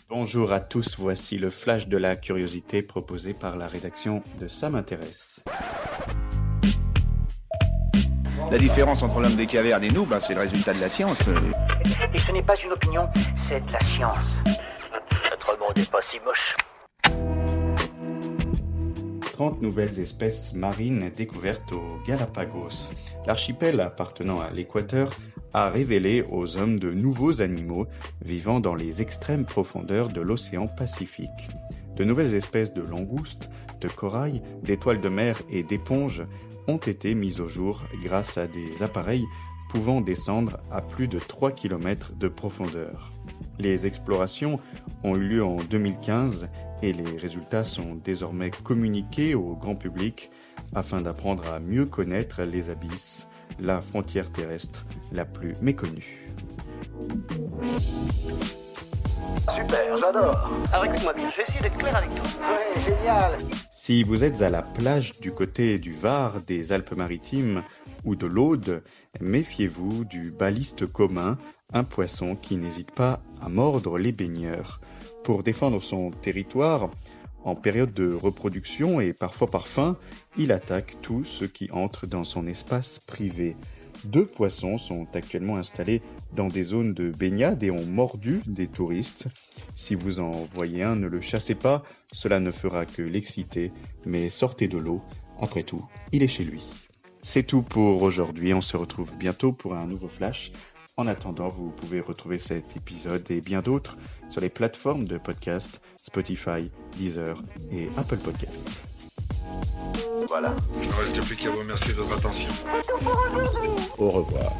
Bonjour à tous, voici le flash de la curiosité proposé par la rédaction de Ça m'intéresse. La différence entre l'homme des cavernes et nous, c'est le résultat de la science. Et ce n'est pas une opinion, c'est de la science. Notre monde n'est pas si moche. 30 nouvelles espèces marines découvertes aux Galapagos. L'archipel appartenant à l'Équateur a révélé aux hommes de nouveaux animaux vivant dans les extrêmes profondeurs de l'océan Pacifique. De nouvelles espèces de langoustes, de corail, d'étoiles de mer et d'éponges ont été mises au jour grâce à des appareils pouvant descendre à plus de 3 km de profondeur. Les explorations ont eu lieu en 2015 et les résultats sont désormais communiqués au grand public afin d'apprendre à mieux connaître les abysses, la frontière terrestre la plus méconnue. Super, j'adore. Alors écoute-moi bien, je vais essayer d'être clair avec toi. Ouais, génial. Si vous êtes à la plage du côté du Var, des Alpes-Maritimes ou de l'Aude, méfiez-vous du baliste commun, un poisson qui n'hésite pas à mordre les baigneurs. Pour défendre son territoire, en période de reproduction et parfois par faim, il attaque tout ce qui entre dans son espace privé. 2 poissons sont actuellement installés dans des zones de baignade et ont mordu des touristes. Si vous en voyez un, ne le chassez pas, cela ne fera que l'exciter, mais sortez de l'eau, après tout, il est chez lui. C'est tout pour aujourd'hui, on se retrouve bientôt pour un nouveau flash. En attendant, vous pouvez retrouver cet épisode et bien d'autres sur les plateformes de podcast Spotify, Deezer et Apple Podcasts. Voilà. Il ne reste plus qu'à vous remercier de votre attention. Au revoir.